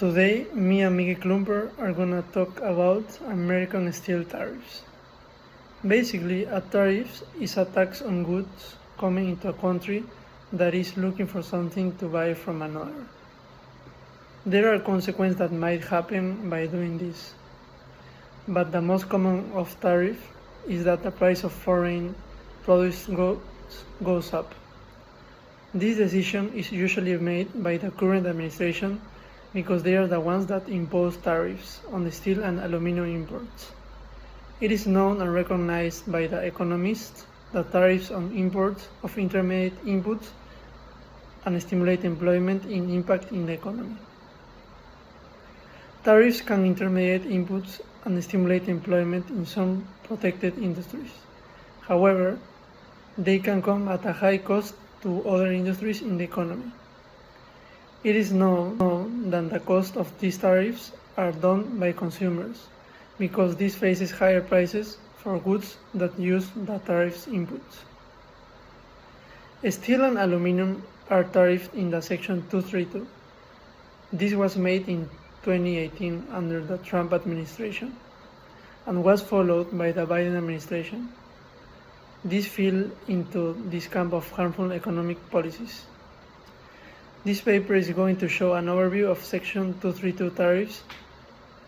Today, me and Miguel Klumper are gonna talk about American steel tariffs. Basically, a tariff is a tax on goods coming into a country that is looking for something to buy from another. There are consequences that might happen by doing this, but the most common of tariff is that the price of foreign produce goes up. This decision is usually made by the current administration because they are the ones that impose tariffs on the steel and aluminum imports. It is known and recognized by the economists that tariffs on imports of intermediate inputs and stimulate employment in impact in the economy. Tariffs can intermediate inputs and stimulate employment in some protected industries. However, they can come at a high cost to other industries in the economy. It is known that the cost of these tariffs are done by consumers because this faces higher prices for goods that use the tariffs inputs. Steel and aluminum are tariffed in the Section 232. This was made in 2018 under the Trump administration and was followed by the Biden administration. This fell into this camp of harmful economic policies. This paper is going to show an overview of Section 232 tariffs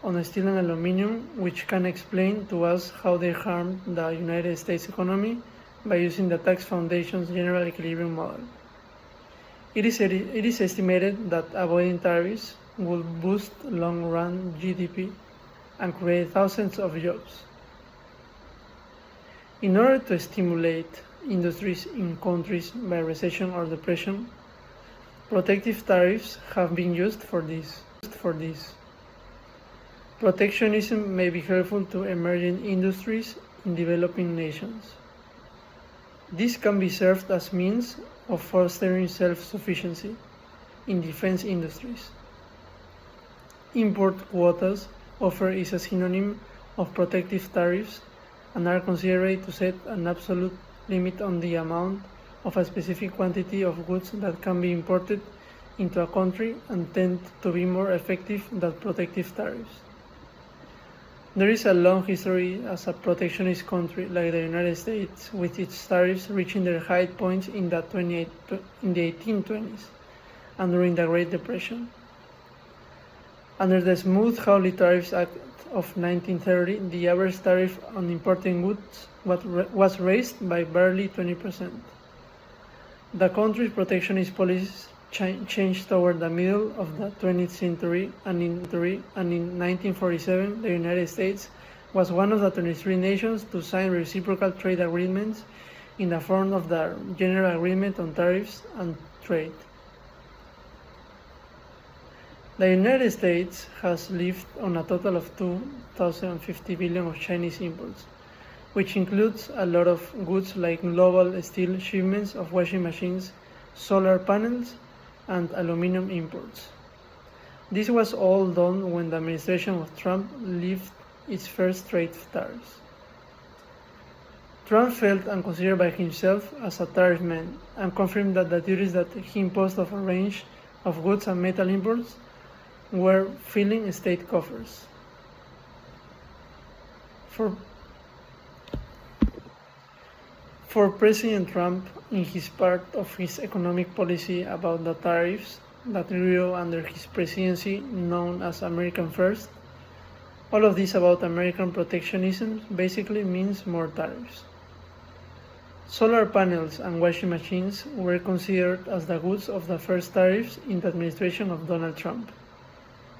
on steel and aluminum, which can explain to us how they harm the United States economy by using the Tax Foundation's General Equilibrium model. It is estimated that avoiding tariffs will boost long-run GDP and create thousands of jobs. In order to stimulate industries in countries by recession or depression, protective tariffs have been used for this. Protectionism may be helpful to emerging industries in developing nations. This can be served as means of fostering self-sufficiency in defense industries. Import quotas offered is a synonym of protective tariffs and are considered to set an absolute limit on the amount of a specific quantity of goods that can be imported into a country and tend to be more effective than protective tariffs. There is a long history as a protectionist country like the United States, with its tariffs reaching their high points in the 1820s and during the Great Depression. Under the Smoot-Hawley Tariffs Act of 1930, the average tariff on imported goods was raised by barely 20%. The country's protectionist policies changed toward the middle of the 20th century, and in 1947, the United States was one of the 23 nations to sign reciprocal trade agreements in the form of the General Agreement on Tariffs and Trade. The United States has lived on a total of 2,050 billion of Chinese imports, which includes a lot of goods like global steel shipments of washing machines, solar panels, and aluminum imports. This was all done when the administration of Trump lifted its first trade tariffs. Trump felt and considered by himself as a tariff man and confirmed that the duties that he imposed of a range of goods and metal imports were filling state coffers. For President Trump, in his part of his economic policy about the tariffs that grew under his presidency, known as American First, all of this about American protectionism basically means more tariffs. Solar panels and washing machines were considered as the goods of the first tariffs in the administration of Donald Trump.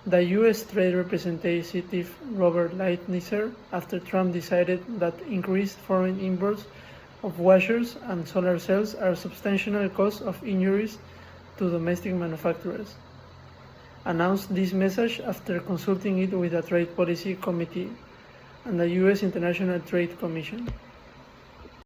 The U.S. Trade Representative Robert Lighthizer, after Trump decided that increased foreign imports of washers and solar cells are substantial cause of injuries to domestic manufacturers, announced this message after consulting it with the Trade Policy Committee and the U.S. International Trade Commission.